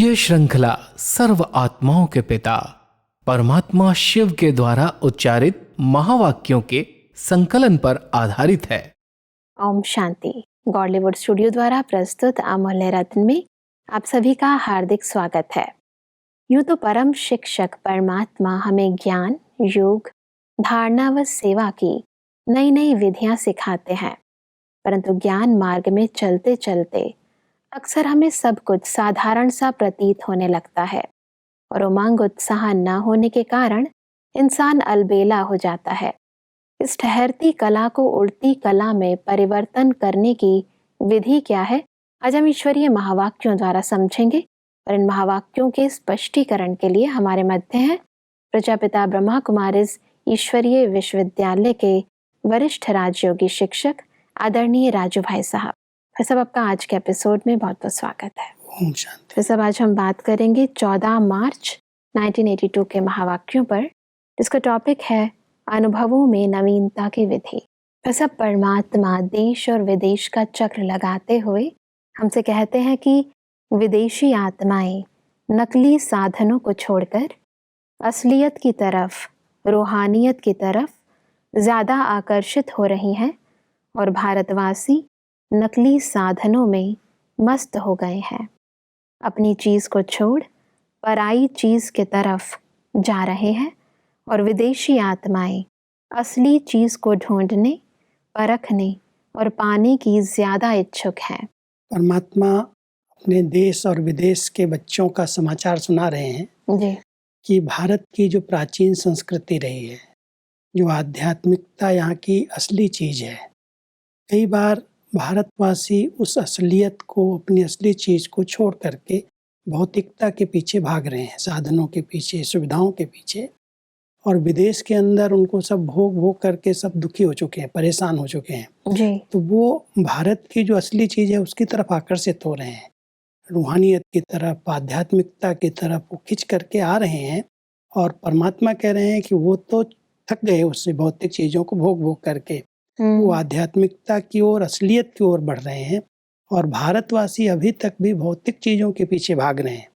ये श्रृंखला सर्व आत्माओं के पिता परमात्मा शिव के द्वारा उच्चारित महावाक्यों के संकलन पर आधारित है। ओम शांति। गॉडलीवुड स्टूडियो द्वारा प्रस्तुत अमूल्य रत्न में आप सभी का हार्दिक स्वागत है। यूं तो परम शिक्षक परमात्मा हमें ज्ञान, योग, धारणा व सेवा की नई नई विधियां सिखाते हैं, परंतु ज्ञान मार्ग में चलते चलते अक्सर हमें सब कुछ साधारण सा प्रतीत होने लगता है और उमंग उत्साह न होने के कारण इंसान अलबेला हो जाता है। इस ठहरती कला को उड़ती कला में परिवर्तन करने की विधि क्या है, आज हम ईश्वरीय महावाक्यों द्वारा समझेंगे। और इन महावाक्यों के स्पष्टीकरण के लिए हमारे मध्य हैं प्रजापिता ब्रह्मा कुमारीज ईश्वरीय विश्वविद्यालय के वरिष्ठ राजयोगी शिक्षक आदरणीय राजू भाई साहब। फिर सब आपका आज के एपिसोड में बहुत बहुत स्वागत है। ओम शांति। फिर सब आज हम बात करेंगे 14 मार्च 1982 के महावाक्यों पर, जिसका टॉपिक है अनुभवों में नवीनता की विधि। फिर सब परमात्मा देश और विदेश का चक्र लगाते हुए हमसे कहते हैं कि विदेशी आत्माएं नकली साधनों को छोड़कर असलियत की तरफ, रूहानियत की तरफ ज़्यादा आकर्षित हो रही हैं और भारतवासी नकली साधनों में मस्त हो गए हैं। अपनी चीज़ को छोड़ पराई चीज़ की तरफ जा रहे हैं और विदेशी आत्माएं असली चीज़ को ढूंढने, परखने और पाने की ज़्यादा इच्छुक हैं। परमात्मा अपने देश और विदेश के बच्चों का समाचार सुना रहे हैं जी। कि भारत की जो प्राचीन संस्कृति रही है, जो आध्यात्मिकता यहाँ की असली चीज़ है, कई बार भारतवासी उस असलियत को, अपनी असली चीज़ को छोड़ करके भौतिकता के पीछे भाग रहे हैं, साधनों के पीछे, सुविधाओं के पीछे, और विदेश के अंदर उनको सब भोग भोग करके सब दुखी हो चुके हैं, परेशान हो चुके हैं। जी। तो वो भारत की जो असली चीज़ है उसकी तरफ आकर्षित हो रहे हैं, रूहानियत की तरफ, आध्यात्मिकता की तरफ वो खिंच करके आ रहे हैं। और परमात्मा कह रहे हैं कि वो तो थक गए उससे, भौतिक चीज़ों को भोग भोग करके वो आध्यात्मिकता की ओर, असलियत की ओर बढ़ रहे हैं। और भारतवासी अभी तक भी भौतिक चीज़ों के पीछे भाग रहे हैं,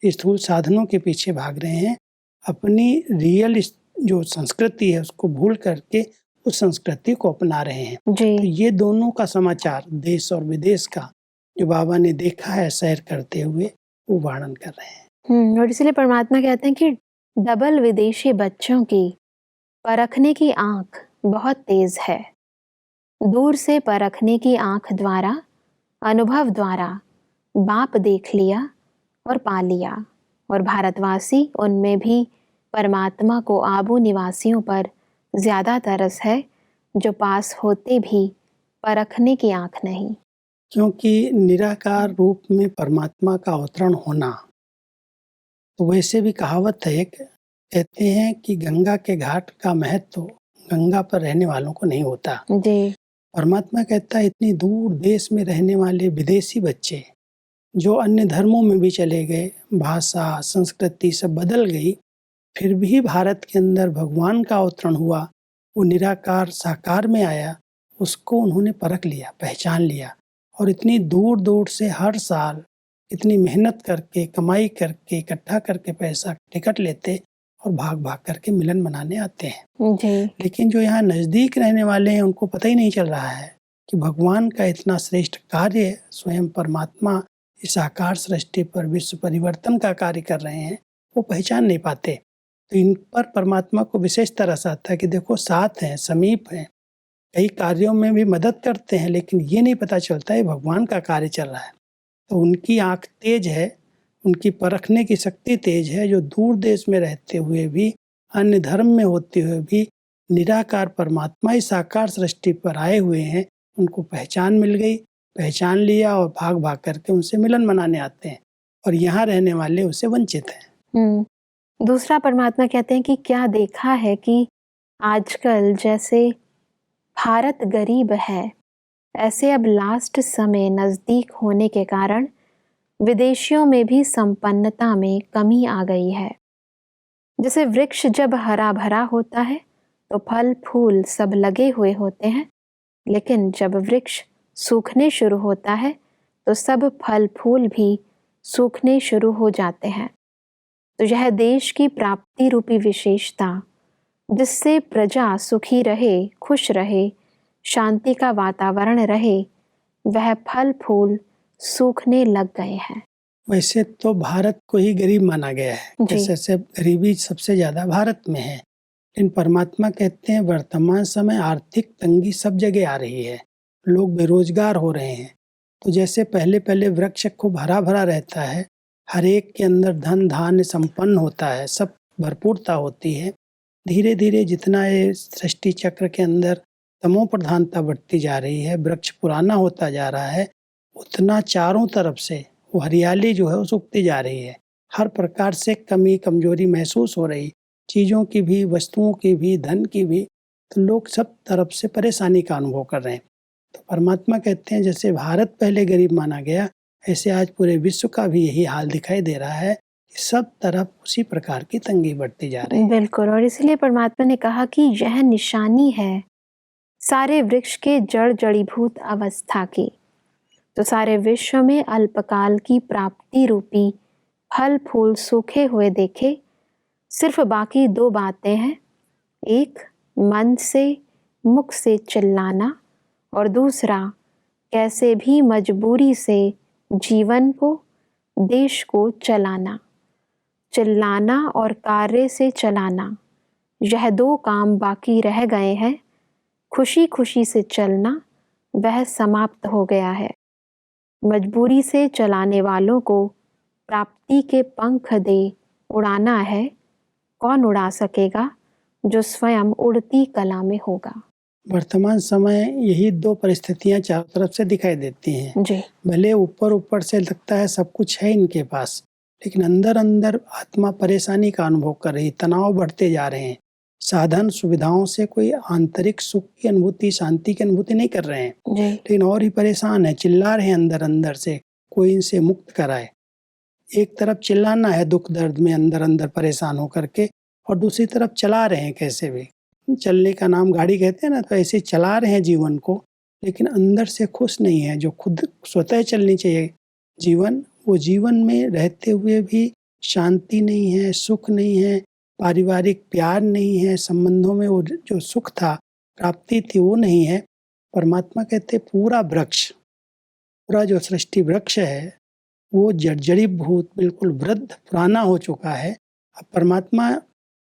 स्थूल साधनों के पीछे भाग रहे हैं, अपनी रियल जो संस्कृति है उसको भूल करके उस संस्कृति को अपना रहे हैं। जी। तो ये दोनों का समाचार, देश और विदेश का, जो बाबा ने देखा है सैर करते हुए, वो वर्णन कर रहे हैं। और इसलिए परमात्मा कहते हैं कि डबल विदेशी बच्चों की परखने की आंख बहुत तेज है। दूर से परखने की आंख द्वारा, अनुभव द्वारा बाप देख लिया और पा लिया, और भारतवासी उनमें भी परमात्मा को आबू निवासियों पर ज़्यादा तरस है, जो पास होते भी परखने की आंख नहीं। क्योंकि निराकार रूप में परमात्मा का अवतरण होना, तो वैसे भी कहावत है, कहते हैं कि गंगा के घाट का महत्व गंगा पर रहने वालों को नहीं होता। जी। परमात्मा कहता है इतनी दूर देश में रहने वाले विदेशी बच्चे जो अन्य धर्मों में भी चले गए, भाषा, संस्कृति सब बदल गई, फिर भी भारत के अंदर भगवान का अवतरण हुआ, वो निराकार साकार में आया, उसको उन्होंने परख लिया, पहचान लिया। और इतनी दूर दूर से हर साल इतनी मेहनत करके, कमाई करके, इकट्ठा करके पैसा टिकट लेते और भाग भाग करके मिलन मनाने आते हैं। जी। लेकिन जो यहाँ नज़दीक रहने वाले हैं उनको पता ही नहीं चल रहा है कि भगवान का इतना श्रेष्ठ कार्य स्वयं परमात्मा इस आकार सृष्टि पर विश्व परिवर्तन का कार्य कर रहे हैं, वो पहचान नहीं पाते। तो इन पर परमात्मा को विशेष तरस आता है कि देखो साथ हैं, समीप हैं, कई कार्यों में भी मदद करते हैं, लेकिन ये नहीं पता चलता है भगवान का कार्य चल रहा है। तो उनकी आँख तेज है, उनकी परखने की शक्ति तेज है, जो दूर देश में रहते हुए भी, अन्य धर्म में होते हुए भी निराकार परमात्मा इस आकार सृष्टि पर आए हुए हैं, उनको पहचान मिल गई, पहचान लिया और भाग भाग करके उनसे मिलन मनाने आते हैं, और यहाँ रहने वाले उससे वंचित हैं। दूसरा परमात्मा कहते हैं कि क्या देखा है कि आजकल जैसे भारत गरीब है, ऐसे अब लास्ट समय नज़दीक होने के कारण विदेशियों में भी संपन्नता में कमी आ गई है। जैसे वृक्ष जब हरा भरा होता है तो फल फूल सब लगे हुए होते हैं, लेकिन जब वृक्ष सूखने शुरू होता है तो सब फल फूल भी सूखने शुरू हो जाते हैं। तो यह देश की प्राप्ति रूपी विशेषता, जिससे प्रजा सुखी रहे, खुश रहे, शांति का वातावरण रहे, वह फल फूल सूखने लग गए हैं। वैसे तो भारत को ही गरीब माना गया है, जी। जैसे से गरीबी सबसे ज्यादा भारत में है, लेकिन परमात्मा कहते हैं वर्तमान समय आर्थिक तंगी सब जगह आ रही है, लोग बेरोजगार हो रहे हैं। तो जैसे पहले पहले वृक्ष खूब हरा भरा रहता है, हर एक के अंदर धन धान्य संपन्न होता है, सब भरपूरता होती है, धीरे धीरे जितना ये सृष्टि चक्र के अंदर तमो प्रधानता बढ़ती जा रही है, वृक्ष पुराना होता जा रहा है, उतना चारों तरफ से वो हरियाली जो है वो सूखती जा रही है। हर प्रकार से कमी कमजोरी महसूस हो रही, चीज़ों की भी, वस्तुओं की भी, धन की भी, तो लोग सब तरफ से परेशानी का अनुभव कर रहे हैं। तो परमात्मा कहते हैं जैसे भारत पहले गरीब माना गया, ऐसे आज पूरे विश्व का भी यही हाल दिखाई दे रहा है कि सब तरफ उसी प्रकार की तंगी बढ़ती जा रही है। बिल्कुल, और इसलिए परमात्मा ने कहा कि यह निशानी है सारे वृक्ष के जड़ जड़ीभूत अवस्था की। तो सारे विश्व में अल्पकाल की प्राप्ति रूपी फल फूल सूखे हुए देखे, सिर्फ बाकी दो बातें हैं, एक मन से मुख से चिल्लाना, और दूसरा कैसे भी मजबूरी से जीवन को, देश को चलाना। चिल्लाना और कार्य से चलाना, यह दो काम बाकी रह गए हैं। खुशी खुशी से चलना वह समाप्त हो गया है। मजबूरी से चलाने वालों को प्राप्ति के पंख दे उड़ाना है, कौन उड़ा सकेगा जो स्वयं उड़ती कला में होगा। वर्तमान समय यही दो परिस्थितियां चारों तरफ से दिखाई देती हैं। जी। भले ऊपर ऊपर से लगता है सब कुछ है इनके पास, लेकिन अंदर अंदर आत्मा परेशानी का अनुभव कर रही, तनाव बढ़ते जा रहे हैं, साधन सुविधाओं से कोई आंतरिक सुख की अनुभूति, शांति की अनुभूति नहीं कर रहे हैं, जी। लेकिन और ही परेशान है, चिल्ला रहे हैं अंदर अंदर से, कोई इनसे मुक्त कराए। एक तरफ चिल्लाना है दुख दर्द में अंदर अंदर परेशान होकर के, और दूसरी तरफ चला रहे हैं कैसे भी, चलने का नाम गाड़ी कहते हैं ना, तो ऐसे चला रहे हैं जीवन को, लेकिन अंदर से खुश नहीं है। जो खुद स्वतः चलनी चाहिए जीवन, वो जीवन में रहते हुए भी शांति नहीं है, सुख नहीं है, पारिवारिक प्यार नहीं है, संबंधों में वो जो सुख था, प्राप्ति थी, वो नहीं है। परमात्मा कहते पूरा वृक्ष, पूरा जो सृष्टि वृक्ष है वो जर्जरीभूत, बिल्कुल वृद्ध पुराना हो चुका है। अब परमात्मा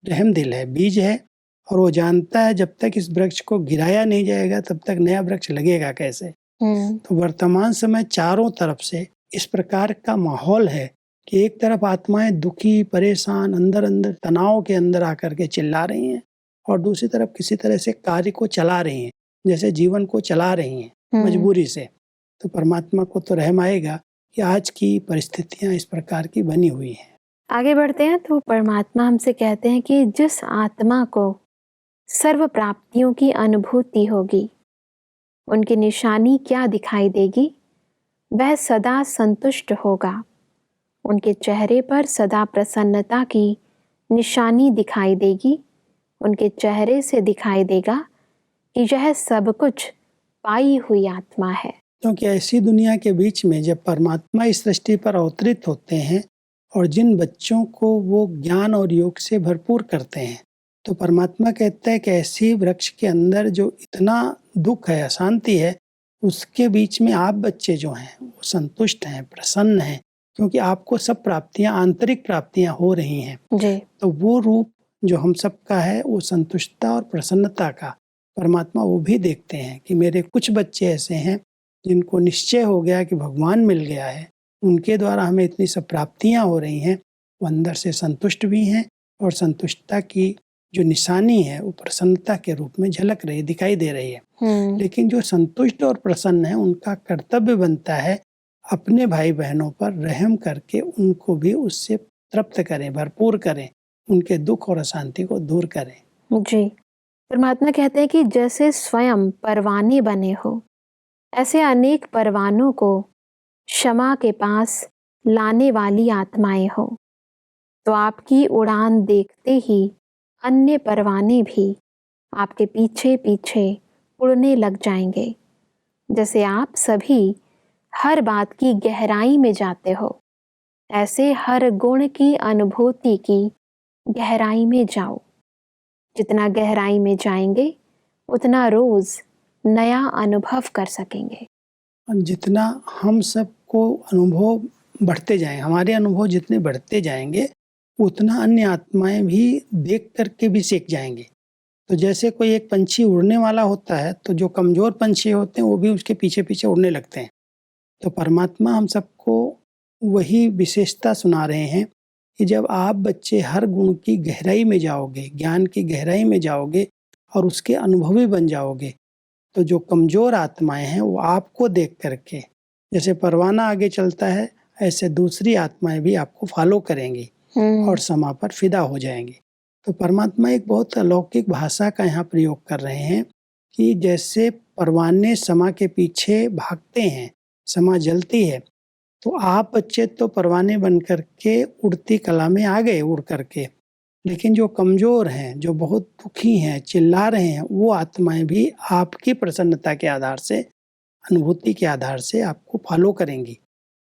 रहमदिल है, बीज है, और वो जानता है जब तक इस वृक्ष को गिराया नहीं जाएगा तब तक नया वृक्ष लगेगा कैसे। तो वर्तमान समय चारों तरफ से इस प्रकार का माहौल है कि एक तरफ आत्माएं दुखी, परेशान, अंदर अंदर तनाव के अंदर आकर के चिल्ला रही हैं, और दूसरी तरफ किसी तरह से कार्य को चला रही हैं, जैसे जीवन को चला रही हैं मजबूरी से। तो परमात्मा को तो रहम आएगा कि आज की परिस्थितियां इस प्रकार की बनी हुई हैं। आगे बढ़ते हैं तो परमात्मा हमसे कहते हैं कि जिस आत्मा को सर्व प्राप्तियों की अनुभूति होगी, उनकी निशानी क्या दिखाई देगी? वह सदा संतुष्ट होगा। उनके चेहरे पर सदा प्रसन्नता की निशानी दिखाई देगी। उनके चेहरे से दिखाई देगा कि यह सब कुछ पाई हुई आत्मा है। क्योंकि ऐसी दुनिया के बीच में जब परमात्मा इस सृष्टि पर अवतरित होते हैं और जिन बच्चों को वो ज्ञान और योग से भरपूर करते हैं, तो परमात्मा कहता है कि ऐसी वृक्ष के अंदर जो इतना दुख है, अशांति है, उसके बीच में आप बच्चे जो हैं वो संतुष्ट हैं, प्रसन्न हैं, क्योंकि आपको सब प्राप्तियां, आंतरिक प्राप्तियां हो रही हैं। जी। तो वो रूप जो हम सबका है वो संतुष्टता और प्रसन्नता का परमात्मा वो भी देखते हैं कि मेरे कुछ बच्चे ऐसे हैं जिनको निश्चय हो गया कि भगवान मिल गया है, उनके द्वारा हमें इतनी सब प्राप्तियां हो रही हैं, वो अंदर से संतुष्ट भी हैं, और संतुष्टता की जो निशानी है वो प्रसन्नता के रूप में झलक रही, दिखाई दे रही है। लेकिन जो संतुष्ट और प्रसन्न है, उनका कर्तव्य बनता है अपने भाई बहनों पर रहम करके उनको भी उससे तृप्त करें, भरपूर करें, उनके दुख और अशांति को दूर करें। जी। परमात्मा कहते हैं कि जैसे स्वयं परवाने बने हो, ऐसे अनेक परवानों को क्षमा के पास लाने वाली आत्माएं हो। तो आपकी उड़ान देखते ही अन्य परवाने भी आपके पीछे पीछे उड़ने लग जाएंगे। जैसे आप सभी हर बात की गहराई में जाते हो, ऐसे हर गुण की अनुभूति की गहराई में जाओ। जितना गहराई में जाएंगे उतना रोज नया अनुभव कर सकेंगे। और जितना हम सबको अनुभव बढ़ते जाएं, हमारे अनुभव जितने बढ़ते जाएंगे उतना अन्य आत्माएं भी देख करके भी सीख जाएंगे। तो जैसे कोई एक पंछी उड़ने वाला होता है तो जो कमज़ोर पंछी होते हैं वो भी उसके पीछे पीछे उड़ने लगते हैं। तो परमात्मा हम सबको वही विशेषता सुना रहे हैं कि जब आप बच्चे हर गुण की गहराई में जाओगे, ज्ञान की गहराई में जाओगे और उसके अनुभवी बन जाओगे, तो जो कमज़ोर आत्माएं हैं वो आपको देख करके, जैसे परवाना आगे चलता है ऐसे दूसरी आत्माएं भी आपको फॉलो करेंगी और समा पर फिदा हो जाएंगी। तो परमात्मा एक बहुत अलौकिक भाषा का यहाँ प्रयोग कर रहे हैं कि जैसे परवाने समा के पीछे भागते हैं, समा जलती है, तो आप बच्चे तो परवाने बन करके उड़ती कला में आ गए उड़ करके, लेकिन जो कमज़ोर हैं, जो बहुत दुखी हैं, चिल्ला रहे हैं, वो आत्माएं भी आपकी प्रसन्नता के आधार से, अनुभूति के आधार से आपको फॉलो करेंगी।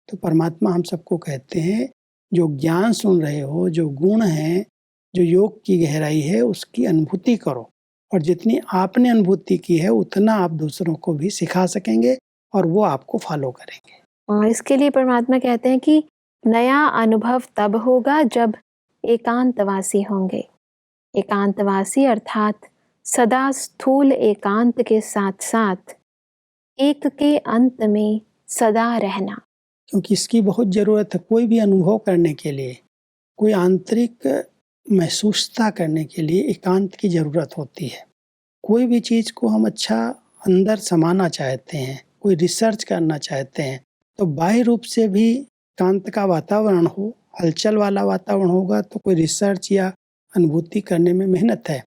तो परमात्मा हम सबको कहते हैं जो ज्ञान सुन रहे हो, जो गुण हैं, जो योग की गहराई है, उसकी अनुभूति करो और जितनी आपने अनुभूति की है उतना आप दूसरों को भी सिखा सकेंगे और वो आपको फॉलो करेंगे। और इसके लिए परमात्मा कहते हैं कि नया अनुभव तब होगा जब एकांतवासी होंगे। एकांतवासी अर्थात सदा स्थूल एकांत के साथ साथ एक के अंत में सदा रहना। क्योंकि इसकी बहुत ज़रूरत है। कोई भी अनुभव करने के लिए, कोई आंतरिक महसूसता करने के लिए एकांत की ज़रूरत होती है। कोई भी चीज़ को हम अच्छा अंदर समाना चाहते हैं, कोई रिसर्च करना चाहते हैं, तो बाह्य रूप से भी एकांत का वातावरण हो, हलचल वाला वातावरण होगा तो कोई रिसर्च या अनुभूति करने में मेहनत है।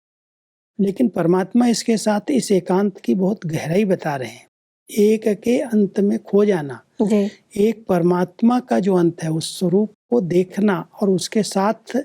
लेकिन परमात्मा इसके साथ इस एकांत की बहुत गहराई बता रहे हैं। एक के अंत में खो जाना, एक परमात्मा का जो अंत है उस स्वरूप को देखना और उसके साथ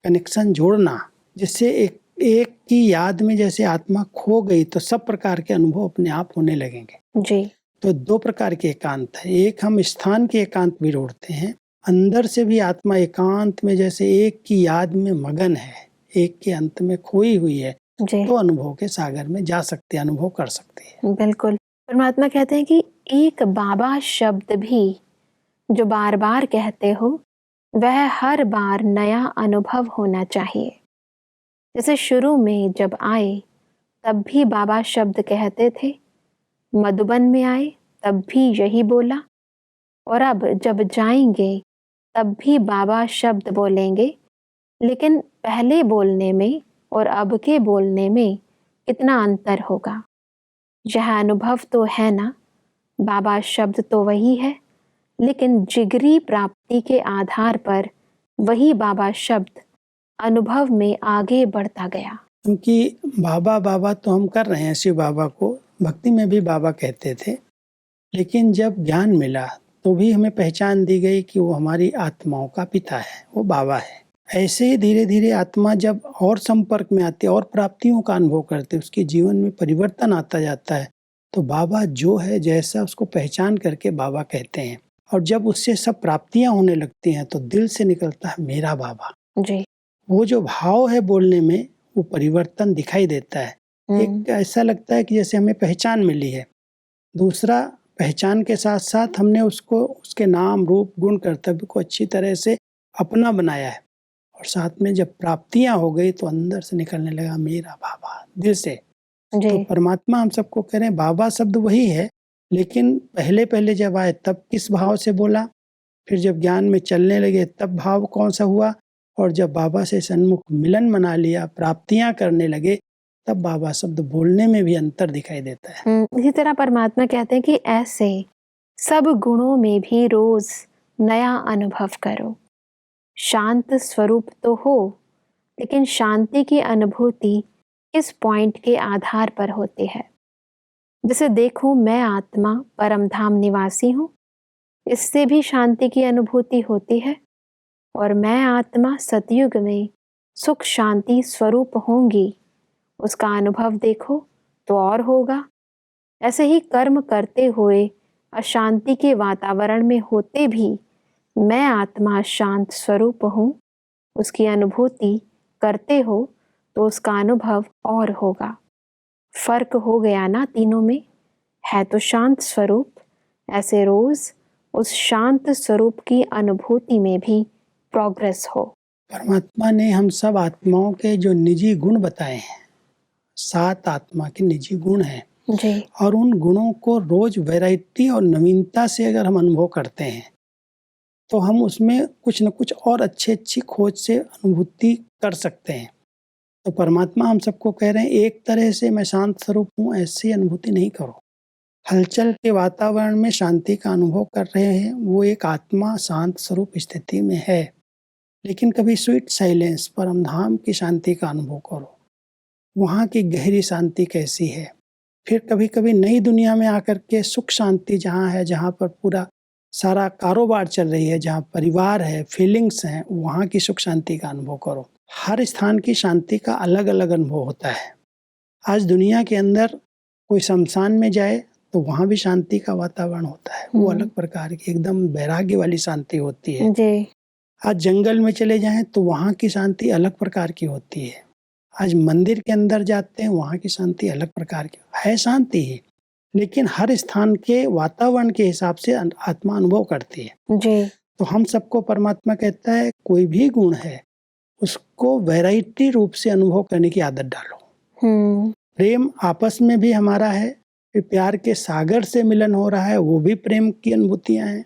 कनेक्शन जोड़ना, जिससे एक की याद में जैसे आत्मा खो गई तो सब प्रकार के अनुभव अपने आप होने लगेंगे जी। तो दो प्रकार के एकांत है। एक हम स्थान के एकांत भी ढूंढते हैं, अंदर से भी आत्मा एकांत में जैसे एक की याद में मगन है, एक के अंत में खोई हुई है, तो अनुभव के सागर में जा सकते हैं, अनुभव कर सकते हैं। बिल्कुल। परमात्मा कहते हैं कि एक बाबा शब्द भी जो बार बार कहते हो वह हर बार नया अनुभव होना चाहिए। जैसे शुरू में जब आए तब भी बाबा शब्द कहते थे, मधुबन में आए तब भी यही बोला, और अब जब जाएंगे तब भी बाबा शब्द बोलेंगे, लेकिन पहले बोलने में और अब के बोलने में कितना अंतर होगा। यह अनुभव तो है ना, बाबा शब्द तो वही है, लेकिन जिगरी प्राप्ति के आधार पर वही बाबा शब्द अनुभव में आगे बढ़ता गया। क्योंकि बाबा बाबा तो हम कर रहे हैं, शिव बाबा को भक्ति में भी बाबा कहते थे, लेकिन जब ज्ञान मिला तो भी हमें पहचान दी गई कि वो हमारी आत्माओं का पिता है, वो बाबा है। ऐसे ही धीरे धीरे आत्मा जब और संपर्क में आती और प्राप्तियों का अनुभव करते, उसके जीवन में परिवर्तन आता जाता है, तो बाबा जो है जैसा उसको पहचान करके बाबा कहते हैं। और जब उससे सब प्राप्तियां होने लगती हैं तो दिल से निकलता है मेरा बाबा जी। वो जो भाव है बोलने में वो परिवर्तन दिखाई देता है। एक ऐसा लगता है कि जैसे हमें पहचान मिली है। दूसरा, पहचान के साथ साथ हमने उसको उसके नाम रूप गुण कर्तव्य को अच्छी तरह से अपना बनाया है, और साथ में जब प्राप्तियां हो गई तो अंदर से निकलने लगा मेरा बाबा दिल से जी। तो परमात्मा हम सबको कह रहे हैं बाबा शब्द वही है, लेकिन पहले पहले जब आए तब किस भाव से बोला, फिर जब ज्ञान में चलने लगे तब भाव कौन सा हुआ, और जब बाबा से सन्मुख मिलन मना लिया, प्राप्तियां करने लगे, तब बाबा शब्द बोलने में भी अंतर दिखाई देता है। इसी तरह परमात्मा कहते हैं कि ऐसे सब गुणों में भी रोज नया अनुभव करो। शांत स्वरूप तो हो, लेकिन शांति की अनुभूति किस पॉइंट के आधार पर होती है। जैसे देखो, मैं आत्मा परम धाम निवासी हूँ, इससे भी शांति की अनुभूति होती है, और मैं आत्मा सतयुग में सुख शांति स्वरूप होंगी, उसका अनुभव देखो तो और होगा। ऐसे ही कर्म करते हुए अशांति के वातावरण में होते भी मैं आत्मा शांत स्वरूप हूँ, उसकी अनुभूति करते हो तो उसका अनुभव और होगा। फर्क हो गया ना तीनों में? है तो शांत स्वरूप, ऐसे रोज उस शांत स्वरूप की अनुभूति में भी प्रोग्रेस हो। परमात्मा ने हम सब आत्माओं के जो निजी गुण बताए हैं, 7 आत्मा के निजी गुण हैं, जी और उन गुणों को रोज वैरायटी और नवीनता से अगर हम अनुभव करते हैं तो हम उसमें कुछ न कुछ और अच्छी खोज से अनुभूति कर सकते हैं। तो परमात्मा हम सबको कह रहे हैं, एक तरह से मैं शांत स्वरूप हूँ ऐसी अनुभूति नहीं करो। हलचल के वातावरण में शांति का अनुभव कर रहे हैं, वो एक आत्मा शांत स्वरूप स्थिति में है। लेकिन कभी स्वीट साइलेंस, परम धाम की शांति का अनुभव करो, वहाँ की गहरी शांति कैसी है। फिर कभी कभी नई दुनिया में आकर के सुख शांति जहाँ है, जहाँ पर पूरा सारा कारोबार चल रही है, जहाँ परिवार है, फीलिंग्स हैं, वहाँ की सुख शांति का अनुभव करो। हर स्थान की शांति का अलग अलग अनुभव होता है। आज दुनिया के अंदर कोई शमशान में जाए तो वहाँ भी शांति का वातावरण होता है, वो अलग प्रकार की एकदम वैराग्य वाली शांति होती है। जी आज जंगल में चले जाएं तो वहाँ की शांति अलग प्रकार की होती है। आज मंदिर के अंदर जाते हैं, वहाँ की शांति अलग प्रकार की है। शांति ही, लेकिन हर स्थान के वातावरण के हिसाब से आत्मा अनुभव करती है। जी तो हम सबको परमात्मा कहता है, कोई भी गुण है उसको वैरायटी रूप से अनुभव करने की आदत डालो। प्रेम आपस में भी हमारा है, फिर प्यार के सागर से मिलन हो रहा है, वो भी प्रेम की अनुभूतियां हैं।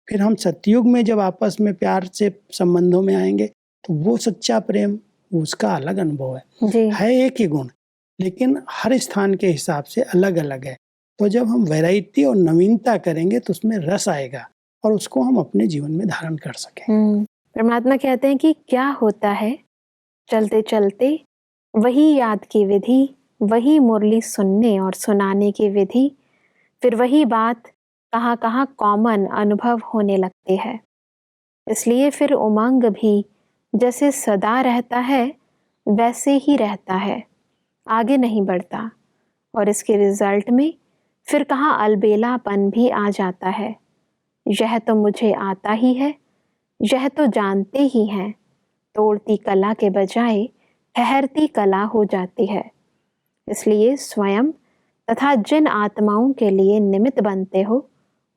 फिर हम सतयुग में जब आपस में प्यार से संबंधों में आएंगे तो वो सच्चा प्रेम, उसका अलग अनुभव है एक ही गुण, लेकिन हर स्थान के हिसाब से अलग अलग है। तो जब हम वैरायटी और नवीनता करेंगे तो उसमें रस आएगा और उसको हम अपने जीवन में धारण कर सकें। परमात्मा कहते हैं कि क्या होता है, चलते चलते वही याद की विधि, वही मुरली सुनने और सुनाने की विधि, फिर वही बात कहाँ कहाँ कॉमन अनुभव होने लगते हैं। इसलिए फिर उमंग भी जैसे सदा रहता है वैसे ही रहता है, आगे नहीं बढ़ता। और इसके रिजल्ट में फिर कहाँ अलबेलापन भी आ जाता है। यह तो मुझे आता ही है, यह तो जानते ही हैं, तोड़ती कला के बजाय ठहरती कला हो जाती है। इसलिए स्वयं तथा जिन आत्माओं के लिए निमित्त बनते हो,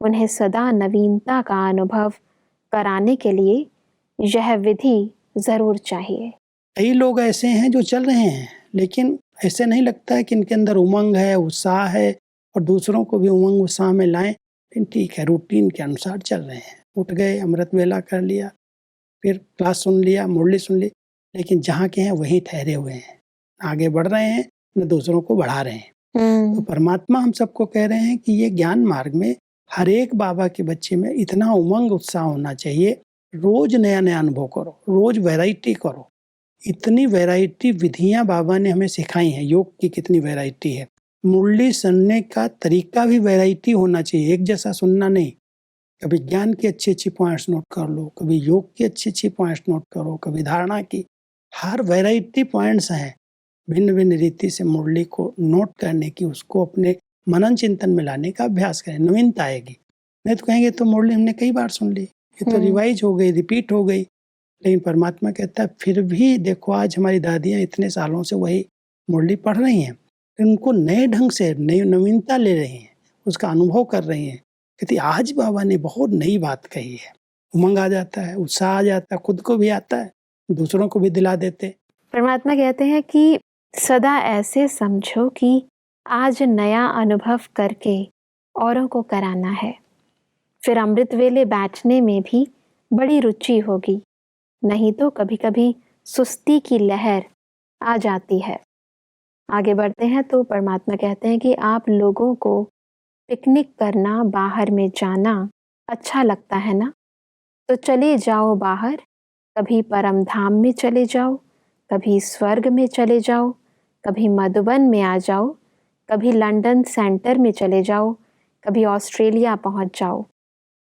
उन्हें सदा नवीनता का अनुभव कराने के लिए यह विधि जरूर चाहिए। कई लोग ऐसे हैं जो चल रहे हैं, लेकिन ऐसे नहीं लगता है कि इनके अंदर उमंग है, उत्साह है, और दूसरों को भी उमंग उत्साह में लाएं। लेकिन ठीक है, रूटीन के अनुसार चल रहे हैं। उठ गए, अमृत वेला कर लिया, फिर क्लास सुन लिया, मुरली सुन ली, लेकिन जहाँ के हैं वहीं ठहरे हुए हैं, आगे बढ़ रहे हैं, न दूसरों को बढ़ा रहे हैं। तो परमात्मा हम सबको कह रहे हैं कि ये ज्ञान मार्ग में हर एक बाबा के बच्चे में इतना उमंग उत्साह होना चाहिए। रोज नया नया अनुभव करो, रोज वैरायटी करो। इतनी वैरायटी विधियां बाबा ने हमें सिखाई हैं। योग की कितनी वैरायटी है, मुरली सुनने का तरीका भी वैरायटी होना चाहिए, एक जैसा सुनना नहीं। कभी ज्ञान की अच्छी पॉइंट्स नोट कर लो, कभी योग की अच्छी पॉइंट्स नोट करो, कभी धारणा की। हर वैरायटी पॉइंट्स हैं, भिन्न भिन्न रीति से मुरली को नोट करने की, उसको अपने मनन चिंतन में लाने का अभ्यास करें, नवीनता आएगी। नहीं तो कहेंगे तो मुरली हमने कई बार सुन ली, ये तो रिवाइज हो गई, रिपीट हो गई। लेकिन परमात्मा कहता है फिर भी देखो, आज हमारी दादियाँ इतने सालों से वही मुरली पढ़ रही हैं, उनको नए ढंग से नई नवीनता ले रही हैं, उसका अनुभव कर रही हैं। कहती आज बाबा ने बहुत नई बात कही है। उमंग आ जाता है, उत्साह आ जाता है, खुद को भी आता है, दूसरों को भी दिला देते। परमात्मा कहते हैं कि सदा ऐसे समझो कि आज नया अनुभव करके औरों को कराना है। फिर अमृत वेले बैठने में भी बड़ी रुचि होगी, नहीं तो कभी कभी सुस्ती की लहर आ जाती है। आगे बढ़ते हैं तो परमात्मा कहते हैं कि आप लोगों को पिकनिक करना, बाहर में जाना अच्छा लगता है ना, तो चले जाओ बाहर। कभी परम धाम में चले जाओ, कभी स्वर्ग में चले जाओ, कभी मधुबन में आ जाओ, कभी लंदन सेंटर में चले जाओ, कभी ऑस्ट्रेलिया पहुंच जाओ।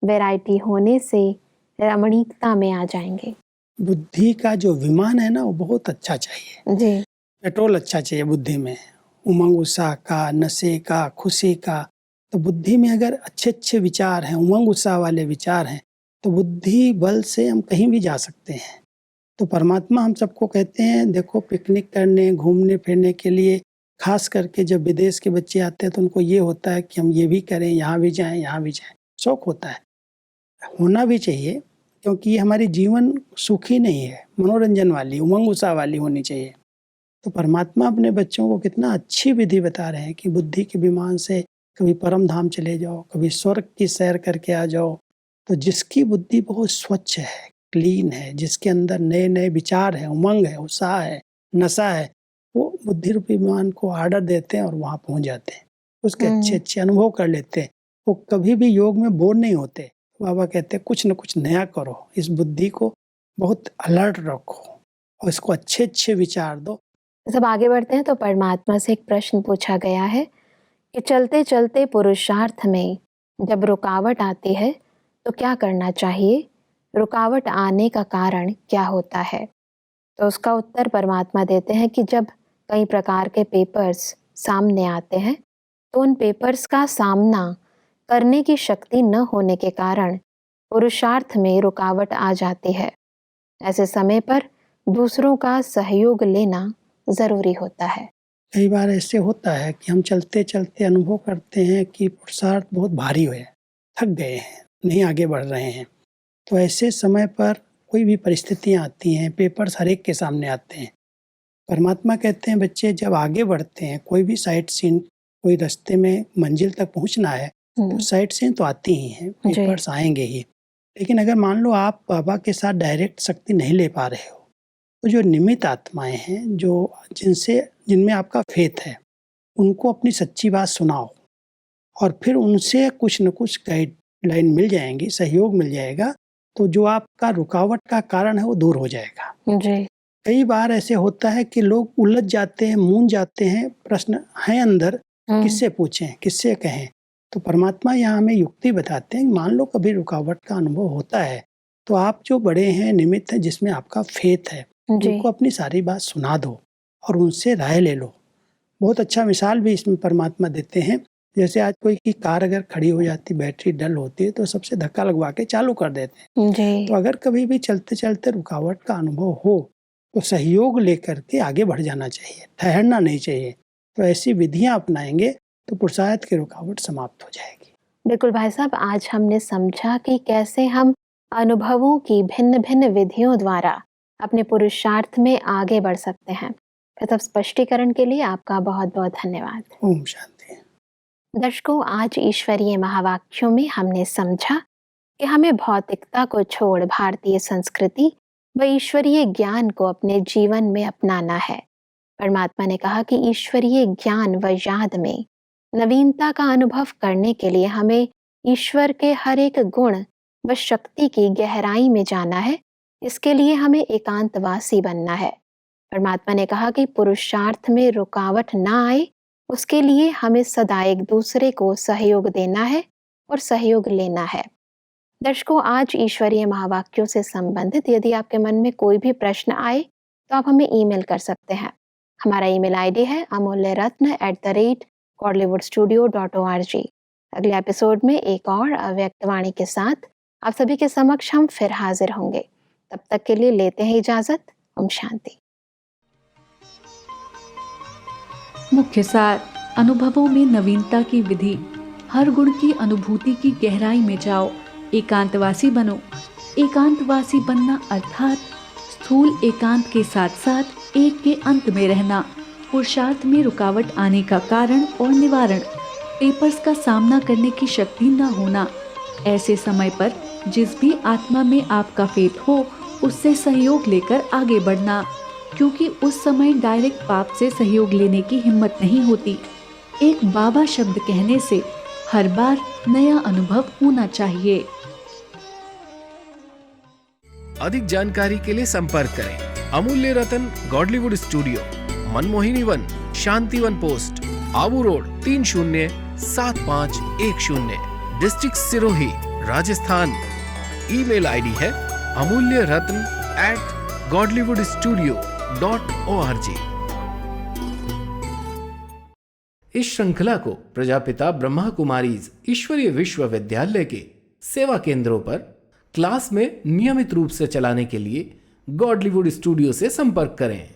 वैरायटी होने से रमणीकता में आ जाएंगे। बुद्धि का जो विमान है ना, वो बहुत अच्छा चाहिए जी, पेट्रोल अच्छा चाहिए बुद्धि में, उमंग उत्साह का, नशे का, खुशी का। तो बुद्धि में अगर अच्छे अच्छे विचार हैं, उमंग उत्साह वाले विचार हैं, तो बुद्धि बल से हम कहीं भी जा सकते हैं। तो परमात्मा हम सबको कहते हैं, देखो पिकनिक करने, घूमने फिरने के लिए, खास करके जब विदेश के बच्चे आते हैं तो उनको ये होता है कि हम ये भी करें, यहाँ भी जाएं, यहाँ भी जाएं, शौक होता है, होना भी चाहिए, क्योंकि ये हमारी जीवन सुखी नहीं है, मनोरंजन वाली, उमंग उत्साह वाली होनी चाहिए। तो परमात्मा अपने बच्चों को कितना अच्छी विधि बता रहे हैं कि बुद्धि के विमान से कभी परम धाम चले जाओ, कभी स्वर्ग की सैर करके आ जाओ। तो जिसकी बुद्धि बहुत स्वच्छ है, क्लीन है, जिसके अंदर नए नए विचार है, उमंग है, उत्साह है, नशा है, वो बुद्धि रूपी विमान को आर्डर देते हैं और वहाँ पहुँच जाते हैं, उसके अच्छे अच्छे अनुभव कर लेते हैं। वो कभी भी योग में बोर नहीं होते। बाबा कहते हैं कुछ न कुछ नया करो, इस बुद्धि को बहुत अलर्ट रखो और इसको अच्छे अच्छे विचार दो। जब आगे बढ़ते हैं तो परमात्मा से एक प्रश्न पूछा गया है कि चलते चलते पुरुषार्थ में जब रुकावट आती है तो क्या करना चाहिए, रुकावट आने का कारण क्या होता है। तो उसका उत्तर परमात्मा देते हैं कि जब कई प्रकार के पेपर्स सामने आते हैं तो उन पेपर्स का सामना करने की शक्ति न होने के कारण पुरुषार्थ में रुकावट आ जाती है। ऐसे समय पर दूसरों का सहयोग लेना ज़रूरी होता है। कई बार ऐसे होता है कि हम चलते चलते अनुभव करते हैं कि पुरुषार्थ बहुत भारी है, थक गए हैं, नहीं आगे बढ़ रहे हैं। तो ऐसे समय पर कोई भी परिस्थितियाँ आती हैं, पेपर्स हर एक के सामने आते हैं। परमात्मा कहते हैं बच्चे जब आगे बढ़ते हैं, कोई भी साइट सीन, कोई रास्ते में मंजिल तक पहुंचना है तो साइट सीन तो आती ही हैं, पेपर्स आएंगे ही। लेकिन अगर मान लो आप बाबा के साथ डायरेक्ट शक्ति नहीं ले पा रहे हो, तो जो निमित्त आत्माएं हैं, जो जिनमें आपका फेथ है, उनको अपनी सच्ची बात सुनाओ और फिर उनसे कुछ न कुछ गाइडलाइन मिल जाएंगी, सहयोग मिल जाएगा, तो जो आपका रुकावट का कारण है वो दूर हो जाएगा। जी। कई बार ऐसे होता है कि लोग उलझ जाते हैं, मूंझ जाते हैं, प्रश्न है अंदर, किससे पूछें, किससे कहें। तो परमात्मा यहाँ हमें युक्ति बताते हैं, मान लो कभी रुकावट का अनुभव होता है तो आप जो बड़े हैं, निमित्त हैं, जिसमें आपका फेथ है, उनको अपनी सारी बात सुना दो और उनसे राय ले लो। बहुत अच्छा मिसाल भी इसमें परमात्मा देते हैं। जैसे आज कोई की कार अगर खड़ी हो जाती, बैटरी डल होती है, तो सबसे धक्का लगवा के चालू कर देते हैं। तो अगर कभी भी चलते चलते रुकावट का अनुभव हो तो सहयोग लेकर के आगे बढ़ जाना चाहिए, ठहरना नहीं चाहिए। तो ऐसी विधियां अपनाएंगे तो पुरुषार्थ की रुकावट समाप्त हो जाएगी। बिल्कुल भाई साहब, आज हमने समझा कि कैसे हम अनुभवों की भिन्न भिन्न विधियों द्वारा अपने पुरुषार्थ में आगे बढ़ सकते हैं। प्रथम स्पष्टीकरण के लिए आपका बहुत बहुत धन्यवाद। ओम शांति। दर्शकों, आज ईश्वरीय महावाक्यों में हमने समझा कि हमें भौतिकता को छोड़ भारतीय संस्कृति व ईश्वरीय ज्ञान को अपने जीवन में अपनाना है। परमात्मा ने कहा कि ईश्वरीय ज्ञान व याद में नवीनता का अनुभव करने के लिए हमें ईश्वर के हर एक गुण व शक्ति की गहराई में जाना है। इसके लिए हमें एकांतवासी बनना है। परमात्मा ने कहा कि पुरुषार्थ में रुकावट ना आए, उसके लिए हमें सदा एक दूसरे को सहयोग देना है और सहयोग लेना है। दर्शकों, आज ईश्वरीय महावाक्यों से संबंधित यदि आपके मन में कोई भी प्रश्न आए तो आप हमें ईमेल कर सकते हैं। हमारा ईमेल आईडी है amulyaratna@godlywoodstudio.org। अगले एपिसोड में एक और अव्यक्त वाणी के साथ आप सभी के समक्ष हम फिर हाजिर होंगे। तब तक के लिए लेते हैं इजाजत। ओम शांति। मुख्य सार, अनुभवों में नवीनता की विधि। हर गुण की अनुभूति की गहराई में जाओ, एकांतवासी बनो। एकांतवासी बनना अर्थात स्थूल एकांत के साथ साथ एक के अंत में रहना। पुरुषार्थ में रुकावट आने का कारण और निवारण, पेपर्स का सामना करने की शक्ति न होना। ऐसे समय पर जिस भी आत्मा में आपका फेथ हो, उससे सहयोग लेकर आगे बढ़ना, क्योंकि उस समय डायरेक्ट पाप से सहयोग लेने की हिम्मत नहीं होती। एक बाबा शब्द कहने से हर बार नया अनुभव होना चाहिए। अधिक जानकारी के लिए संपर्क करें Amulya Ratan, Godlywood studio, Manmohini Van, Shantivan post, Abu road, 307510, district Sirohi, Rajasthan. Email ID है amulyaratn@godlywoodstudio.org। इस श्रृंखला को प्रजापिता ब्रह्मा कुमारीज ईश्वरीय विश्वविद्यालय के सेवा केंद्रों पर क्लास में नियमित रूप से चलाने के लिए गॉडलीवुड स्टूडियो से संपर्क करें।